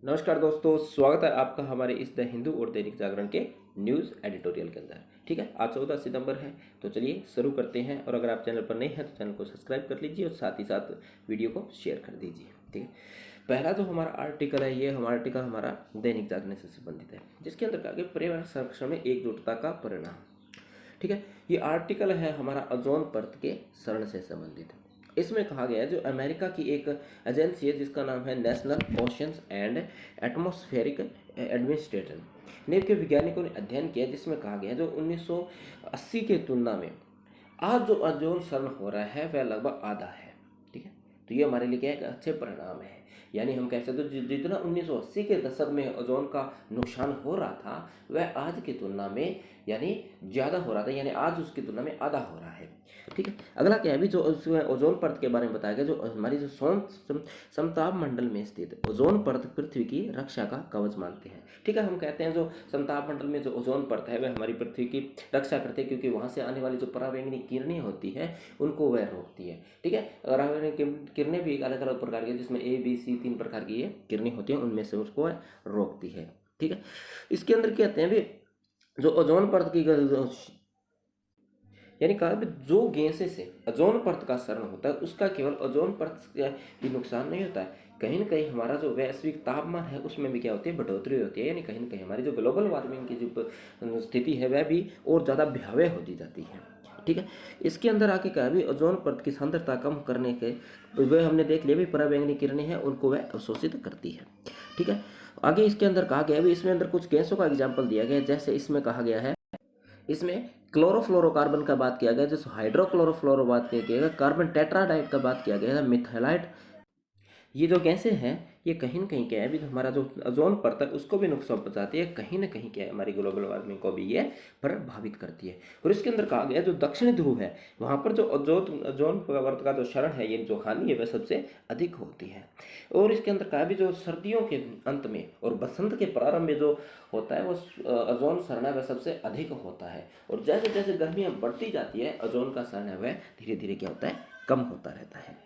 नमस्कार दोस्तों, स्वागत है आपका हमारे इस द हिंदू और दैनिक जागरण के न्यूज़ एडिटोरियल के अंदर। ठीक है, आज 14 सितंबर है, तो चलिए शुरू करते हैं। और अगर आप चैनल पर नए हैं तो चैनल को सब्सक्राइब कर लीजिए और साथ ही साथ वीडियो को शेयर कर दीजिए। ठीक है, पहला जो हमारा आर्टिकल है, ये हमारा आर्टिकल हमारा दैनिक जागरण से संबंधित है, जिसके अंदर कहा गया पर्यावरण संरक्षण में एकजुटता का परिणाम। ठीक है, ये आर्टिकल है हमारा ओजोन परत के क्षरण से संबंधित। इसमें कहा गया है जो अमेरिका की एक एजेंसी है जिसका नाम है national oceans and atmospheric administration ने के वैज्ञानिकों ने अध्ययन किया, जिसमें कहा गया है जो 1980 के तुलना में आज जो ओजोन क्षरण हो रहा है वह लगभग आधा है। ठीक है, तो ये हमारे लिए क्या है, एक अच्छे परिणाम है। यानी हम कह सकते हैं जितना 1980 के दशक में ओजोन का नुकसान हो रहा था वह आज की तुलना में यानी ज़्यादा हो रहा था, यानी आज उसकी तुलना में आधा हो रहा है। ठीक है, अगला क्या है, अभी जो उसमें ओजोन परत के बारे में बताया गया, जो हमारी जो समताप मंडल में स्थित ओजोन परत पृथ्वी की रक्षा का कवच मानते हैं। ठीक है, हम कहते हैं जो समताप मंडल में जो ओजोन परत है वह हमारी पृथ्वी की रक्षा करती है, क्योंकि वहाँ से आने वाली जो पराबैंगनी किरणें होती हैं उनको वह रोकती है। ठीक है, पराबैंगनी किरणें भी अलग अलग प्रकार की, जिसमें A, B, C 3 प्रकार की ये किरणें होती हैं, उनमें से उसको रोकती है। ठीक है, इसके अंदर कहते हैं भी जो ओजोन परत की यानी कहा भी जो गैसें से ओजोन परत का क्षरण होता है उसका केवल ओजोन परत ही नुकसान नहीं होता है, कहीं ना कहीं हमारा जो वैश्विक तापमान है उसमें भी क्या होती है, बढ़ोतरी होती है। यानी कहीं ना कहीं हमारी जो ग्लोबल वार्मिंग की जो स्थिति है वह भी और ज़्यादा भयावह होती जाती है। ठीक है, इसके अंदर आके कहा भी ओजोन परत की सांद्रता कम करने के वह हमने देख लिया भी पराबैंगनी किरणें हैं उनको वह अवशोषित करती है। ठीक है, आगे इसके अंदर कहा गया भी इसमें अंदर कुछ गैसों का एग्जाम्पल दिया गया है, जैसे इसमें कहा गया है, इसमें क्लोरोफ्लोरोकार्बन का बात किया गया, जैसे हाइड्रोक्लोरोफ्लोरो बात किया गया, कार्बन टेट्राडाइड का बात किया गया है, मिथाइलाइट। ये जो गैसें हैं ये कहीं ना कहीं क्या है, अभी हमारा जो ओजोन परत है उसको भी नुकसान पहुंचाती है, कहीं ना कहीं क्या है हमारी ग्लोबल वार्मिंग को भी ये प्रभावित करती है। और इसके अंदर कहा गया जो दक्षिणी ध्रुव है वहाँ पर जो ओजोन ओजोन परत का जो क्षरण है, ये जो हानि है वह सबसे अधिक होती है। और इसके अंदर कहा भी जो सर्दियों के अंत में और बसंत के प्रारंभ में जो होता है वो ओजोन क्षरण है वह सबसे अधिक होता है। और जैसे जैसे गर्मियाँ बढ़ती जाती है ओजोन का क्षरण है वह धीरे धीरे क्या होता है, कम होता रहता है।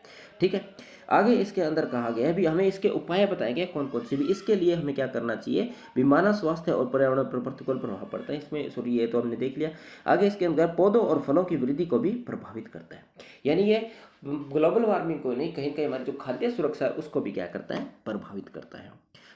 ठीक है, आगे इसके अंदर कहा गया है भी हमें इसके उपाय बताए गए कौन कौन से भी, इसके लिए हमें क्या करना चाहिए भी मानव स्वास्थ्य और पर्यावरण पर प्रतिकूल प्रभाव पड़ता है इसमें, सॉरी ये तो हमने देख लिया। आगे इसके अंदर पौधों और फलों की वृद्धि को भी प्रभावित करता है, यानी ये ग्लोबल वार्मिंग को नहीं, कहीं कहीं हमारी जो खाद्य सुरक्षा है उसको भी क्या करता है, प्रभावित करता है।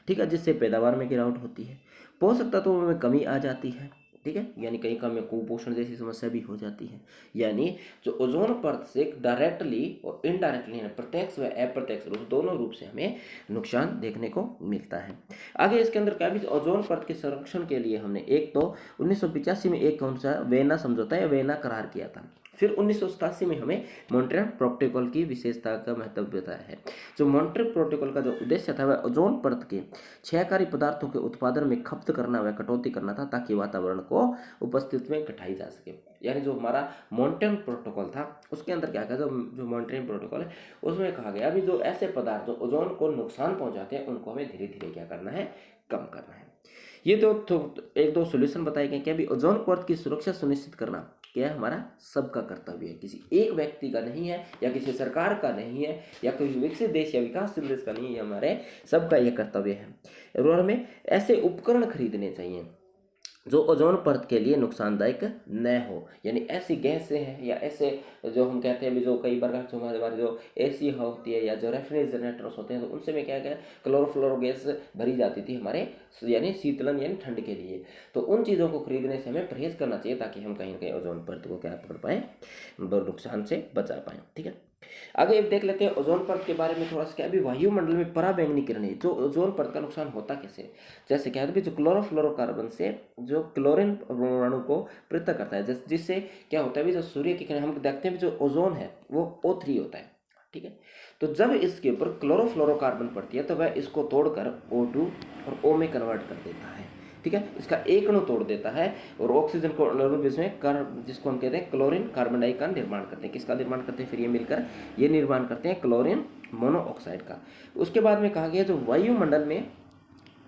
ठीक है, जिससे पैदावार में गिरावट होती है, पोषक तत्वों में कमी आ जाती है। ठीक है, यानी कहीं कहीं में कुपोषण जैसी समस्या भी हो जाती है। यानी जो ओजोन परत से डायरेक्टली और इनडायरेक्टली प्रत्यक्ष व अप्रत्यक्ष रूप दोनों रूप से हमें नुकसान देखने को मिलता है। आगे इसके अंदर क्या भी ओजोन परत के संरक्षण के लिए हमने एक तो 1985 में एक कौन सा वेना समझौता या वेना करार किया था, फिर 1987 में हमें मॉन्ट्रियल प्रोटोकॉल की विशेषता का महत्व बताया है। जो मॉन्ट्रियल प्रोटोकॉल का जो उद्देश्य था वह ओजोन परत के क्षयकारी पदार्थों के उत्पादन में खपत करना व कटौती करना था, ताकि वातावरण को उपस्थिति में घटाई जा सके। यानी जो हमारा मॉन्ट्रियल प्रोटोकॉल था उसके अंदर क्या कहा, जो मॉन्ट्रियल प्रोटोकॉल है उसमें कहा गया अभी जो ऐसे पदार्थ जो ओजोन को नुकसान पहुंचाते हैं उनको हमें धीरे धीरे क्या करना है, कम करना है। ये तो एक दो सोल्यूशन बताए गए कि अभी ओजोन परत की सुरक्षा सुनिश्चित करना क्या है, हमारा सबका कर्तव्य है, किसी एक व्यक्ति का नहीं है या किसी सरकार का नहीं है या कोई विकसित देश या विकासशील देश का नहीं है, हमारे सबका यह कर्तव्य है। और हमें ऐसे उपकरण खरीदने चाहिए जो ओजोन परत के लिए नुकसानदायक न हो, यानी ऐसी गैसें हैं या ऐसे जो हम कहते हैं भी जो कई बार जो हमारे जो AC होती है या जो रेफ्रिजरेटर्स होते हैं तो उनसे में क्या क्या क्लोरोफ्लोरो गैस भरी जाती थी हमारे यानी शीतलन यानी ठंड के लिए। तो उन चीज़ों को खरीदने से हमें परहेज करना चाहिए ताकि हम कहीं ना कहीं ओजोन परत को क्या कर पाएँ, नुकसान से बचा पाएँ। ठीक है, आगे एक देख लेते हैं ओजोन परत के बारे में थोड़ा सा क्या अभी वायुमंडल में पराबैंगनी किरणें जो ओजोन परत का नुकसान होता कैसे, जैसे क्या है जो क्लोरोफ्लोरोकार्बन से जो क्लोरीन परमाणु को पृथक करता है, जिससे क्या होता है भी जो सूर्य की किरणें हम देखते हैं जो ओजोन है वो O3 होता है। ठीक है, तो जब इसके ऊपर क्लोरोफ्लोरोकार्बन पड़ती है तो वह इसको तोड़कर O2 और O में कन्वर्ट कर देता है। ठीक है, इसका एक अणु तोड़ देता है और ऑक्सीजन को अणु जिसमें जिसको हम कहते हैं क्लोरीन कार्बन डाइऑक्साइड का निर्माण करते हैं। किसका निर्माण करते हैं, फिर ये मिलकर ये निर्माण करते हैं क्लोरीन मोनोऑक्साइड का। उसके बाद में कहा गया जो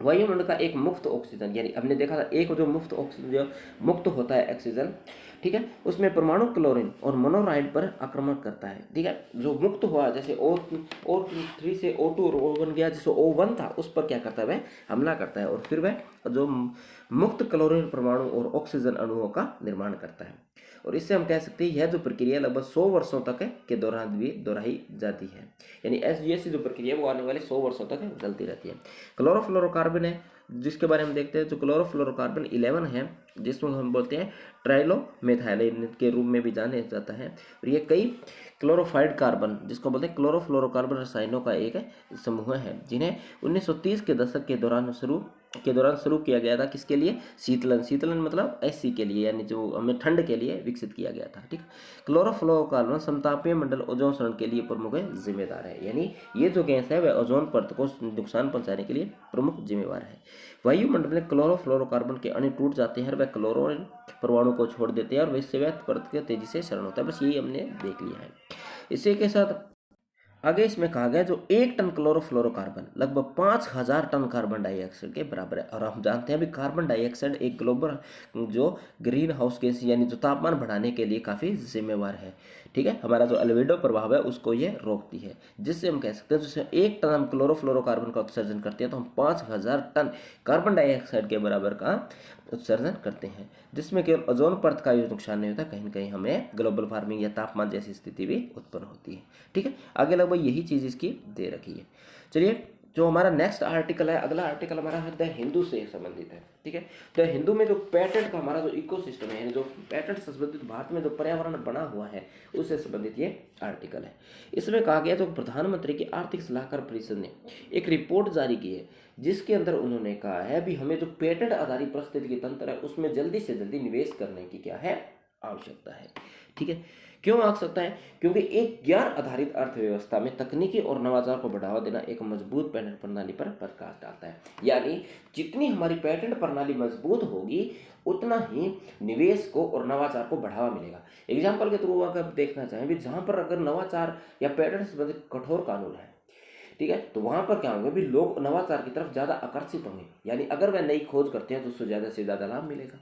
वायुमंडल का एक मुफ्त ऑक्सीजन, यानी हमने देखा था एक जो मुफ्त ऑक्सीजन मुक्त होता है ऑक्सीजन, ठीक है, उसमें परमाणु क्लोरीन और मोनोराइड पर आक्रमण करता है, ठीक है। जो मुक्त हुआ, जैसे O3 से O2 और O1 गया, जैसे O1 था उस पर क्या करता है, वह हमला करता है और फिर वह जो मुक्त क्लोरीन परमाणु और ऑक्सीजन अणुओं का निर्माण करता है। और इससे हम कह सकते हैं यह जो प्रक्रिया लगभग 100 वर्षों तक के दौरान भी दोहराई जाती है, यानी ऐसी जो प्रक्रिया है वो आने वाले 100 वर्षों तक चलती रहती है। क्लोरोफ्लोरोकार्बन है जिसके बारे में देखते हैं, जो क्लोरोफ्लोरोकार्बन 11 है, जिसको हम बोलते हैं ट्राइलोमेथाइलिन के रूप में भी जाना जाता है। और ये कई क्लोरोफाइड कार्बन, जिसको बोलते हैं क्लोरोफ्लोरोकार्बन रसायनों का एक समूह है, जिन्हें 1930 के दशक के दौरान शुरू किया गया था। किसके लिए? शीतलन मतलब एसी के लिए, यानी जो हमें ठंड के लिए विकसित किया गया था, ठीक। क्लोरोफ्लोरोकार्बन समतापीय मंडल ओजोन क्षरण के लिए प्रमुख जिम्मेदार है, यानी ये जो गैस है वह ओजोन परत को नुकसान पहुंचाने के लिए प्रमुख जिम्मेवार है। वायुमंडल में क्लोरोफ्लोरोकार्बन के अणु टूट जाते हैं और वह क्लोरीन परमाणु को छोड़ देते हैं और इससे वह परत के तेजी से क्षरण होता है। बस यही हमने देख लिया है। इसी के साथ आगे इसमें कहा गया जो 1 टन क्लोरोफ्लोरोकार्बन लगभग 5000 टन कार्बन डाइऑक्साइड के बराबर है। और हम जानते हैं भी कार्बन डाइऑक्साइड एक ग्लोबल जो ग्रीन हाउस गैस यानी जो तापमान बढ़ाने के लिए काफ़ी जिम्मेवार है, ठीक है। हमारा जो अल्बेडो प्रभाव है उसको ये रोकती है, जिससे हम कह सकते हैं जैसे 1 टन हम क्लोरोफ्लोरोकार्बन का उत्सर्जन करते हैं तो हम 5000 टन कार्बन डाइऑक्साइड के बराबर का उत्सर्जन करते हैं, जिसमें केवल ओजोन परत का ही नुकसान नहीं होता, कहीं ना कहीं हमें ग्लोबल वार्मिंग या तापमान जैसी स्थिति भी उत्पन्न होती है, ठीक है। आगे लगभग यही चीज़ इसकी दे रखी है। चलिए जो हमारा नेक्स्ट आर्टिकल है, अगला आर्टिकल हमारा है द हिंदू से संबंधित है, ठीक है। द हिंदू में जो पैटर्न का हमारा जो इकोसिस्टम है, यानी जो पैटर्न से संबंधित भारत में जो पर्यावरण बना हुआ है उससे संबंधित ये आर्टिकल है। इसमें कहा गया जो प्रधानमंत्री की आर्थिक सलाहकार परिषद ने एक रिपोर्ट जारी की है, जिसके अंदर उन्होंने कहा है भी हमें जो पेटेंट आधारित पारिस्थितिकी तंत्र है उसमें जल्दी से जल्दी निवेश करने की क्या है, आवश्यकता है, ठीक है। क्यों आवश्यकता है? क्योंकि एक ज्ञान आधारित अर्थव्यवस्था में तकनीकी और नवाचार को बढ़ावा देना एक मजबूत पेटेंट प्रणाली पर प्रकाश डालता है। यानी जितनी हमारी पेटेंट प्रणाली मजबूत होगी उतना ही निवेश को और नवाचार को बढ़ावा मिलेगा। एग्जाम्पल के थ्रू अगर देखना चाहें भी, जहाँ पर अगर नवाचार या पेटेंट से संबंधित कठोर कानून है, ठीक है, तो वहां पर क्या होंगे भी लोग नवाचार की तरफ ज़्यादा आकर्षित होंगे, यानी अगर वह नई खोज करते हैं तो उससे ज़्यादा से ज़्यादा लाभ मिलेगा।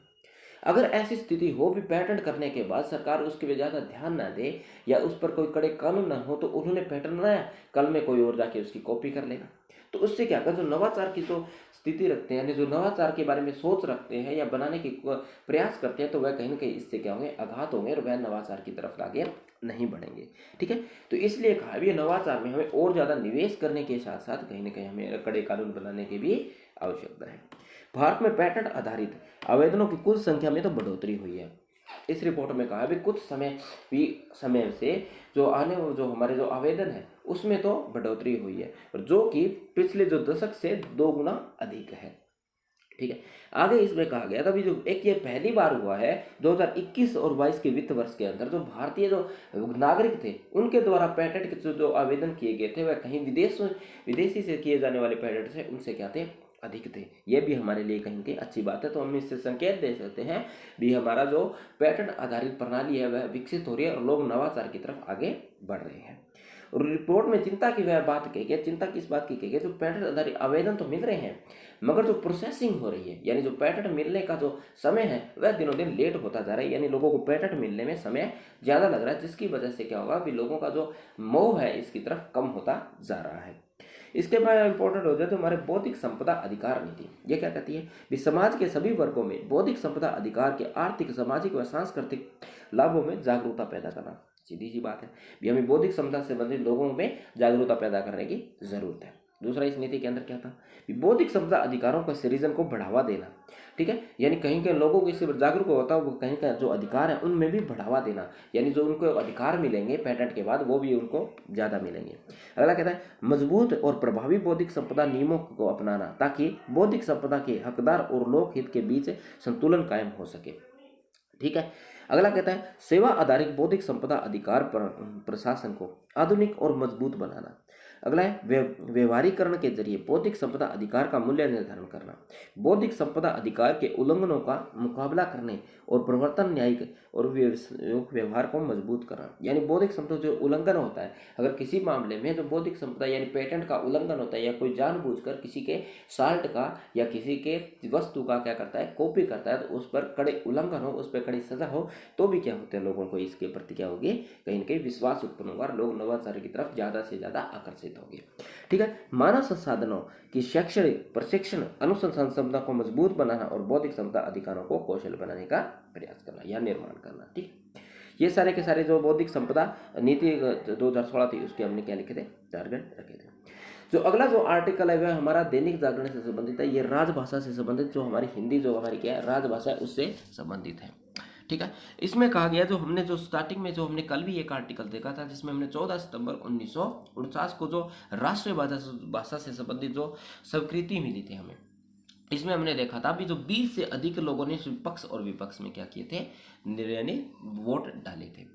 अगर ऐसी स्थिति हो भी पेटेंट करने के बाद सरकार उसके पे ज़्यादा ध्यान ना दे या उस पर कोई कड़े कानून ना हो, तो उन्होंने पेटेंट बनाया, कल में कोई और जाके उसकी कॉपी कर लेगा। तो उससे क्या होगा, जो नवाचार की जो स्थिति रखते हैं, यानी जो नवाचार के बारे में सोच रखते हैं या बनाने की प्रयास करते हैं, तो वह कहीं ना कहीं इससे क्या होंगे, आघात होंगे और वह नवाचार की तरफ आगे नहीं बढ़ेंगे, ठीक है। तो इसलिए कहा भी नवाचार में हमें और ज़्यादा निवेश करने के साथ साथ कहीं ना कहीं हमें कड़े कानून बनाने की भी आवश्यकता है। भारत में पेटेंट आधारित आवेदनों की कुल संख्या में तो बढ़ोतरी हुई है। इस रिपोर्ट में कहा है भी कुछ समय से जो आने और जो हमारे जो आवेदन है उसमें तो बढ़ोतरी हुई है, और जो कि पिछले जो दशक से 2 गुना अधिक है, ठीक है। आगे इसमें कहा गया था भी जो एक ये पहली बार हुआ है 2021 और 22 के वित्त वर्ष के अंदर जो भारतीय जो नागरिक थे उनके द्वारा पेटेंट के जो आवेदन किए गए थे वह कहीं विदेशी से किए जाने वाले पेटेंट से उनसे क्या थे, अधिक थे। ये भी हमारे लिए कहीं की अच्छी बात है। तो हम इससे संकेत दे सकते हैं भी हमारा जो पेटेंट आधारित प्रणाली है वह विकसित हो रही है और लोग नवाचार की तरफ आगे बढ़ रहे हैं। और रिपोर्ट में चिंता की वह बात कही गई, चिंता किस बात की कही गई, जो पेटेंट आधारित आवेदन तो मिल रहे हैं मगर जो प्रोसेसिंग हो रही है, यानी जो पेटेंट मिलने का जो समय है वह दिनों दिन लेट होता जा रहा है, यानी लोगों को पेटेंट मिलने में समय ज़्यादा लग रहा है, जिसकी वजह से क्या होगा भी लोगों का जो मोह है इसकी तरफ कम होता जा रहा है। इसके बाद इंपॉर्टेंट हो जाए तो हमारे बौद्धिक संपदा अधिकार नीति, ये क्या कहती है भी समाज के सभी वर्गों में बौद्धिक संपदा अधिकार के आर्थिक, सामाजिक व सांस्कृतिक लाभों में जागरूकता पैदा करना। सीधी सी बात है भी हमें बौद्धिक संपदा से संबंधित लोगों में जागरूकता पैदा करने की जरूरत है। दूसरा इस नीति के अंदर क्या था कि बौद्धिक संपदा अधिकारों का सृजन को बढ़ावा देना, ठीक है, यानी कहीं के लोगों को इससे जागरूक होता है, वो कहीं का जो अधिकार है उनमें भी बढ़ावा देना, यानी जो उनको अधिकार मिलेंगे पेटेंट के बाद वो भी उनको ज़्यादा मिलेंगे। अगला कहता है मजबूत और प्रभावी बौद्धिक संपदा नियमों को अपनाना ताकि बौद्धिक संपदा के हकदार और लोकहित के बीच संतुलन कायम हो सके, ठीक है। अगला कहता है सेवा आधारित बौद्धिक संपदा अधिकार पर प्रशासन को आधुनिक और मजबूत बनाना। अगला है व्यवहारीकरण के जरिए बौद्धिक संपदा अधिकार का मूल्य निर्धारण करना। बौद्धिक संपदा अधिकार के उल्लंघनों का मुकाबला करने और प्रवर्तन न्यायिक और व्यवहार को मजबूत करना। यानी बौद्धिक संपदा जो उल्लंघन होता है, अगर किसी मामले में जो बौद्धिक संपदा यानी पेटेंट का उल्लंघन होता है या कोई जानबूझकर किसी के साल्ट का या किसी के वस्तु का क्या करता है, कॉपी करता है, तो उस पर कड़े उल्लंघन हो, उस पर कड़ी सजा हो, तो भी क्या होते हैं, लोगों को इसके प्रति क्या होगी, कहीं ना कहीं विश्वास उत्पन्न होगा और लोग नवाचार की तरफ ज़्यादा से ज़्यादा आकर्षित होंगे। ठीक है। मानव संसाधनों की शैक्षणिक प्रशिक्षण अनुसंधान क्षमता को मजबूत बनाना और बौद्धिक संपदा अधिकारों को कौशल बनाने का प्रयास करना या निर्माण करना। ठीक है। ये सारे के सारे जो बौद्धिक संपदा नीति 2016 थी, उसके हमने क्या लिखे थे, टारगेट रखे थे। जो अगला जो आर्टिकल है वह हमारा दैनिक जागरण से संबंधित है। ये राजभाषा से संबंधित, जो हमारी हिंदी जो हमारी क्या है राजभाषा है, उससे संबंधित है। ठीक है। इसमें कहा गया, जो हमने जो स्टार्टिंग में जो हमने कल भी एक आर्टिकल देखा था, जिसमें हमने 14 सितंबर 1949 को जो राष्ट्रीय भाषा से संबंधित जो स्वीकृति मिली थी हमें, इसमें हमने देखा था भी जो 20 से अधिक लोगों ने पक्ष और विपक्ष में क्या किए थे, यानी वोट डाले थे।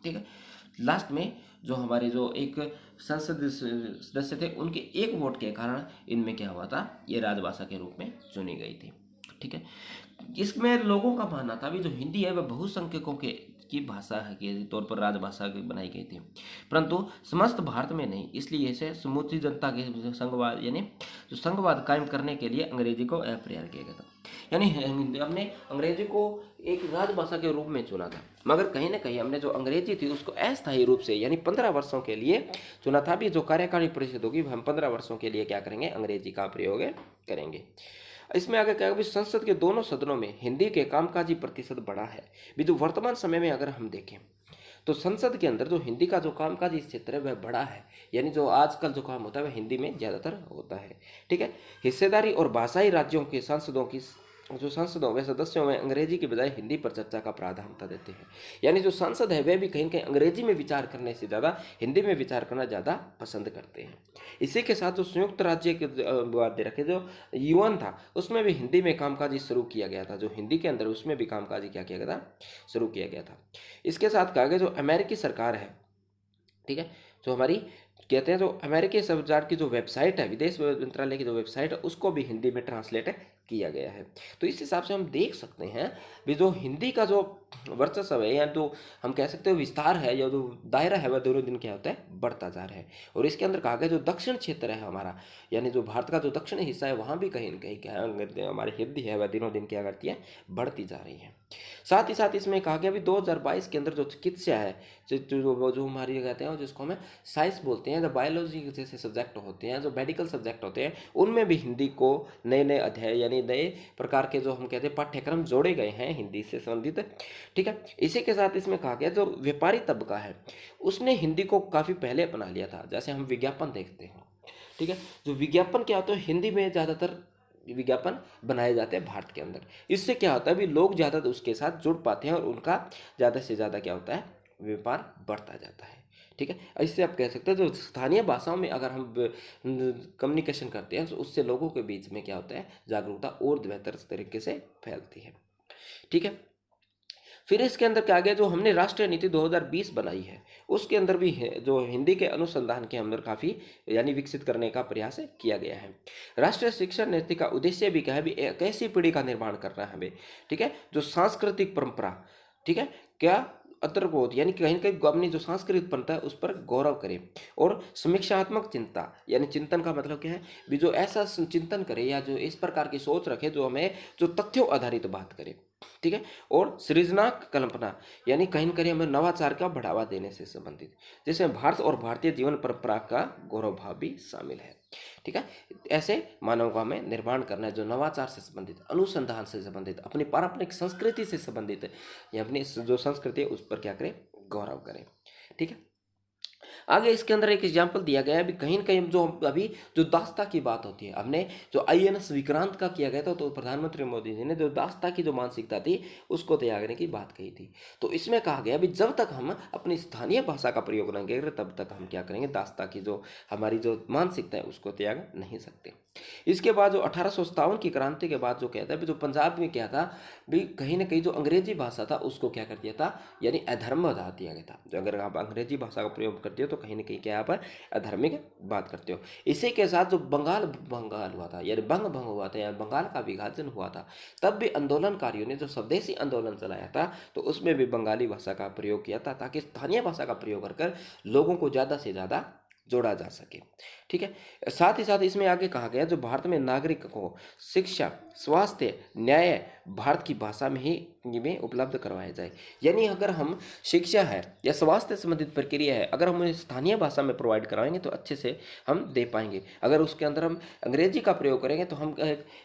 ठीक है। लास्ट में जो हमारे जो एक संसद सदस्य थे, उनके एक वोट के कारण इनमें क्या हुआ था, ये राजभाषा के रूप में चुनी गई थी। ठीक है। इसमें लोगों का मानना था भी जो हिंदी है वह बहुसंख्यकों की भाषा है के तौर पर राजभाषा बनाई गई थी, परंतु समस्त भारत में नहीं। इसलिए इसे समूची जनता के संघवाद यानी जो संघवाद कायम करने के लिए अंग्रेजी को अप्रयास किया गया था। यानी हमने अंग्रेजी को एक राजभाषा के रूप में चुना था, मगर कहीं ना कहीं हमने जो अंग्रेजी थी उसको अस्थायी रूप से यानी 15 वर्षों के लिए चुना था। भी जो कार्यकारी परिषद होगी, हम 15 वर्षों के लिए क्या करेंगे, अंग्रेजी का प्रयोग करेंगे। इसमें आगे क्या है, संसद के दोनों सदनों में हिंदी के कामकाजी प्रतिशत बढ़ा है। भी जो वर्तमान समय में अगर हम देखें तो संसद के अंदर जो हिंदी का जो कामकाजी क्षेत्र है वह बड़ा है, यानी जो आजकल जो काम होता है वह हिंदी में ज़्यादातर होता है। ठीक है। हिस्सेदारी और भाषाई राज्यों के सांसदों की जो सांसदों व सदस्यों में अंग्रेजी के बजाय हिंदी पर चर्चा का प्राधान्यता देते हैं। यानी जो सांसद है वे भी कहीं कहीं अंग्रेजी में विचार करने से ज़्यादा हिंदी में विचार करना ज़्यादा पसंद करते हैं। इसी के साथ जो संयुक्त राज्य के बात दे रखे, जो यूएन था, उसमें भी हिंदी में कामकाजी शुरू किया गया था। जो हिंदी के अंदर उसमें भी कामकाजी क्या किया गया था, शुरू किया गया था। इसके साथ कहा गया जो अमेरिकी सरकार है, ठीक है, जो हमारी कहते हैं जो अमेरिकी सरकार की जो वेबसाइट है, विदेश मंत्रालय की जो वेबसाइट है, उसको भी हिंदी में ट्रांसलेट किया गया है। तो इस हिसाब से हम देख सकते हैं भी जो हिंदी का जो वर्चस्व है या तो हम कह सकते हो विस्तार है या जो दायरा है वह दिनों दिन क्या होता है, बढ़ता जा रहा है। और इसके अंदर कहा गया जो दक्षिण क्षेत्र है हमारा, यानी जो भारत का जो दक्षिणी हिस्सा है, वहाँ भी कहीं न कहीं क्या हमारी हिंदी है वह दिनों दिन क्या करती है, बढ़ती जा रही है। साथ ही साथ इसमें कहा गया भी 2022 के अंदर जो चिकित्सा है, जो हमारी कहते हैं जिसको हमें साइंस बोलते हैं, जो बायोलॉजी जैसे सब्जेक्ट होते हैं, जो मेडिकल सब्जेक्ट होते हैं, उनमें भी हिंदी को नए नए अध्याय यानी नए प्रकार के जो हम कहते हैं पाठ्यक्रम जोड़े गए हैं हिंदी से संबंधित। ठीक है। इसी के साथ इसमें कहा गया जो व्यापारी तबका है उसने हिंदी को काफ़ी पहले अपना लिया था। जैसे हम विज्ञापन देखते हैं, ठीक है, जो विज्ञापन क्या होता है, हिंदी में ज़्यादातर विज्ञापन बनाए जाते हैं भारत के अंदर। इससे क्या होता है भी लोग ज़्यादा उसके साथ जुड़ पाते हैं और उनका ज़्यादा से ज़्यादा क्या होता है, व्यापार बढ़ता जाता है। ठीक है। इससे आप कह सकते हैं जो स्थानीय भाषाओं में अगर हम कम्युनिकेशन करते हैं तो उससे लोगों के बीच में क्या होता है, जागरूकता और बेहतर तरीके से फैलती है। ठीक है। फिर इसके अंदर क्या गया, जो हमने राष्ट्रीय नीति 2020 बनाई है उसके अंदर भी है जो हिंदी के अनुसंधान के अंदर काफ़ी यानी विकसित करने का प्रयास किया गया है। राष्ट्रीय शिक्षा नीति का उद्देश्य भी क्या है, भी एक ऐसी पीढ़ी का निर्माण करना है हमें, ठीक है, जो सांस्कृतिक परंपरा, ठीक है, क्या अतर्गोद यानी कहीं ना कहीं अपनी जो सांस्कृतिक परंपरा है उस पर गौरव करे और समीक्षात्मक चिंता यानी चिंतन का मतलब क्या है, भी जो ऐसा चिंतन करे या जो इस प्रकार की सोच रखे जो हमें जो तथ्यों आधारित बात करे। ठीक है। और सृजनात्मक कल्पना यानी कहीं न कहीं हमें नवाचार का बढ़ावा देने से संबंधित, जिसमें भारत और भारतीय जीवन परंपरा का गौरव भाव भी शामिल है। ठीक है। ऐसे मानव का हमें निर्माण करना है जो नवाचार से संबंधित, अनुसंधान से संबंधित, अपनी पारंपरिक संस्कृति से संबंधित या अपनी जो संस्कृति है उस पर क्या करें, गौरव करें। ठीक है। आगे इसके अंदर एक एग्जाम्पल दिया गया है, अभी कहीं न कहीं जो अभी जो दास्ता की बात होती है, हमने जो आईएनएस विक्रांत का किया गया था तो प्रधानमंत्री मोदी जी ने जो दास्ता की जो मानसिकता थी उसको त्याग करने की बात कही थी। तो इसमें कहा गया भी जब तक हम अपनी स्थानीय भाषा का प्रयोग नहीं करेंगे तब तक हम क्या करेंगे, दास्ता की जो हमारी जो मानसिकता है उसको त्याग नहीं सकते। इसके बाद जो 1857 की क्रांति के बाद जो कहता है जो पंजाब में क्या था भी, कहीं ना कहीं जो अंग्रेजी भाषा था उसको क्या कर दिया था, यानी अधर्म बता दिया गया था। जो अगर आप अंग्रेजी भाषा का प्रयोग करते हो तो कहीं ना कहीं क्या यहाँ पर अधर्मिक बात करते हो। इसी के साथ जो बंगाल बंगाल हुआ था, यानी बंग भंग हुआ था, या बंगाल का विभाजन हुआ था, तब भी आंदोलनकारियों ने जो स्वदेशी आंदोलन चलाया था तो उसमें भी बंगाली भाषा का प्रयोग किया था, ताकि स्थानीय भाषा का प्रयोग कर लोगों को ज़्यादा से ज़्यादा जोड़ा जा सके। ठीक है, साथ ही साथ इसमें आगे कहा गया जो भारत में नागरिक को शिक्षा, स्वास्थ्य, न्याय भारत की भाषा में ही में उपलब्ध करवाया जाए। यानी अगर हम शिक्षा है या स्वास्थ्य संबंधित प्रक्रिया है, अगर हम उन्हें स्थानीय भाषा में प्रोवाइड करवाएंगे तो अच्छे से हम दे पाएंगे। अगर उसके अंदर हम अंग्रेजी का प्रयोग करेंगे तो हम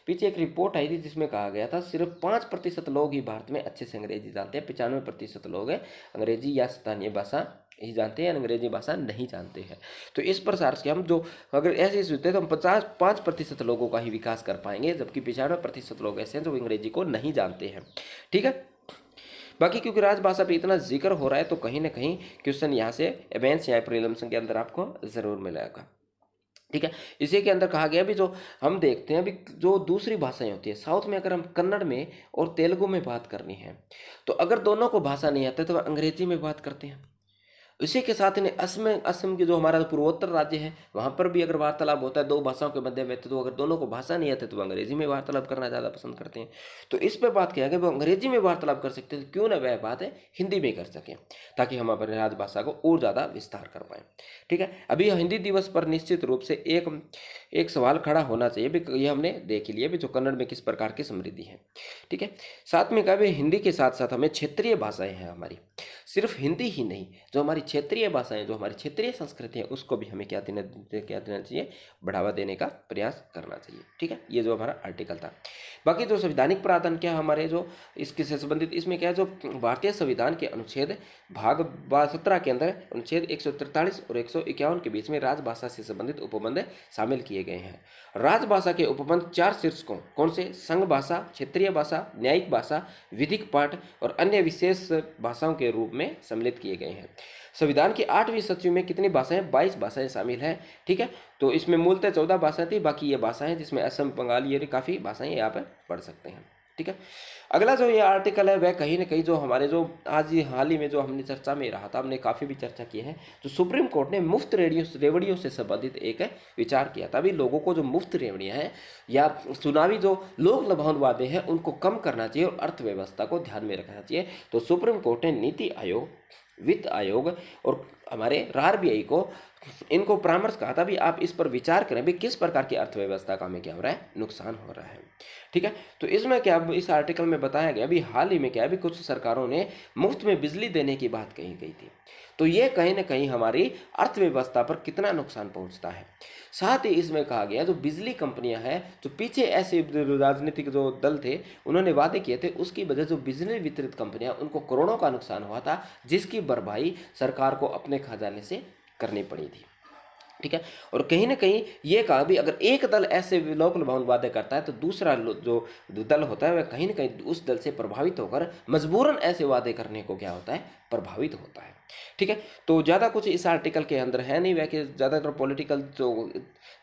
पीछे एक रिपोर्ट आई थी जिसमें कहा गया था सिर्फ 5% लोग ही भारत में अच्छे से अंग्रेजी जानते हैं, 95% लोग अंग्रेजी या स्थानीय भाषा ही जानते हैं, अंग्रेजी भाषा नहीं जानते हैं। तो इस प्रकार से हम जो अगर ऐसे सोचते हैं तो हम 5% लोगों का ही विकास कर पाएंगे, जबकि 95% लोग ऐसे हैं जो अंग्रेजी को नहीं जानते हैं। ठीक है, बाकी क्योंकि राजभाषा पे इतना जिक्र हो रहा है तो कहीं ना कहीं क्वेश्चन यहाँ से एवेंस या प्रीलिम्स के अंदर आपको ज़रूर मिलेगा। ठीक है, इसी के अंदर कहा गया भी जो हम देखते हैं अभी जो दूसरी भाषाएं होती है, साउथ में अगर हम कन्नड़ में और तेलुगु में बात करनी है तो अगर दोनों को भाषा नहीं आती तो अंग्रेजी में बात करते हैं। इसी के साथ इन्हें असम के जो हमारा पूर्वोत्तर राज्य है वहाँ पर भी अगर वार्तालाप होता है दो भाषाओं के मध्य में, तो अगर दोनों को भाषा नहीं आती तो वो अंग्रेजी में वार्तालाप करना ज़्यादा पसंद करते हैं। तो इस पर बात किया गया वो अंग्रेजी में वार्तालाप कर सकते हैं, क्यों ना वह बात है हिंदी में कर सकें, ताकि हम अपने राजभाषा को और ज़्यादा विस्तार कर पाएँ। ठीक है, अभी हिंदी दिवस पर निश्चित रूप से एक सवाल खड़ा होना चाहिए भी, ये हमने देख लिया भी जो कन्नड़ में किस प्रकार की समृद्धि है। ठीक है, साथ में कहा हिंदी के साथ साथ हमें क्षेत्रीय भाषाएं हैं हमारी, सिर्फ हिंदी ही नहीं, जो हमारी क्षेत्रीय भाषाएं, जो हमारी क्षेत्रीय संस्कृति है उसको भी हमें क्या देना चाहिए, बढ़ावा देने का प्रयास करना चाहिए। ठीक है, ये जो हमारा आर्टिकल था। बाकी जो संवैधानिक प्रावधान क्या हमारे जो इसके से संबंधित, इसमें क्या है जो भारतीय संविधान के अनुच्छेद भाग 17 के अंदर अनुच्छेद 143 और 151 के बीच में राजभाषा से संबंधित उपबंध शामिल किए गए हैं। राजभाषा के उपबंध 4 शीर्षकों कौन से, संघ भाषा, क्षेत्रीय भाषा, न्यायिक भाषा, विधिक पाठ और अन्य विशेष भाषाओं के रूप में सम्मिलित किए गए हैं। संविधान की 8वीं सूची में कितनी भाषाएं, 22 भाषाएं शामिल हैं। ठीक है, तो इसमें मूलतः 14 भाषाएं थी, बाकी ये भाषाएं जिसमें असम, बंगाली, ये काफ़ी भाषाएं यहाँ पर पढ़ सकते हैं। ठीक है, अगला जो ये आर्टिकल है वह कहीं ना कहीं जो हमारे जो आज हाल ही में जो हमने चर्चा में रहा था, हमने काफ़ी भी चर्चा की है, तो सुप्रीम कोर्ट ने मुफ्त रेवड़ियों से संबंधित एक विचार किया था। अभी लोगों को जो मुफ्त रेवड़ियाँ हैं या चुनावी जो लोक लभान वादे हैं उनको कम करना चाहिए और अर्थव्यवस्था को ध्यान में रखना चाहिए। तो सुप्रीम कोर्ट ने नीति आयोग, वित्त आयोग और हमारे आरबीआई को इनको परामर्श कहा था भी आप इस पर विचार करें भी किस प्रकार की अर्थव्यवस्था का हमें क्या हो रहा है, नुकसान हो रहा है। ठीक है, तो इसमें क्या इस आर्टिकल में बताया गया अभी हाल ही में क्या भी कुछ सरकारों ने मुफ्त में बिजली देने की बात कही गई थी, तो ये कहीं ना कहीं हमारी अर्थव्यवस्था पर कितना नुकसान पहुंचता है। साथ ही इसमें कहा गया जो बिजली कंपनियां हैं, जो पीछे ऐसे राजनीतिक जो दल थे उन्होंने वादे किए थे, उसकी वजह जो बिजली वितरित कंपनियां उनको करोड़ों का नुकसान हुआ था, जिसकी भरपाई सरकार को अपने खजाने से करनी पड़ी थी। ठीक है, और कहीं ना कहीं ये कहा भी अगर एक दल ऐसे लोक लुभावन वादे करता है तो दूसरा जो दल होता है वह कहीं ना कहीं उस दल से प्रभावित होकर मजबूरन ऐसे वादे करने को क्या होता है, प्रभावित होता है। ठीक है, तो ज़्यादा कुछ इस आर्टिकल के अंदर है नहीं, वह कि ज़्यादातर पॉलिटिकल जो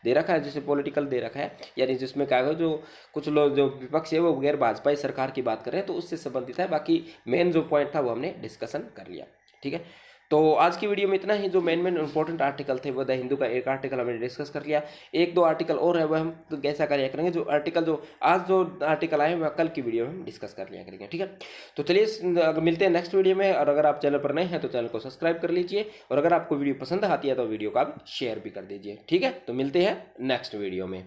दे रखा है, जैसे पॉलिटिकल दे रखा है, यानी जिसमें क्या है जो कुछ लोग जो विपक्ष है वो गैर भाजपाई सरकार की बात कर रहे हैं तो उससे संबंधित है। बाकी मेन जो पॉइंट था वो हमने डिस्कशन कर लिया। ठीक है, तो आज की वीडियो में इतना ही। जो मेन इंपॉर्टेंट आर्टिकल थे वो द हिंदू का एक आर्टिकल हमने डिस्कस कर लिया, एक दो आर्टिकल और है वह हम तो कैसा कार्य करेंगे, जो आर्टिकल जो आज जो आर्टिकल आए वह कल की वीडियो में हम डिस्कस कर लिया करेंगे। ठीक है, तो चलिए मिलते हैं नेक्स्ट वीडियो में, और अगर आप चैनल पर नए हैं तो चैनल को सब्सक्राइब कर लीजिए, और अगर आपको वीडियो पसंद आती है तो वीडियो को आप शेयर भी कर दीजिए। ठीक है, तो मिलते हैं नेक्स्ट वीडियो में।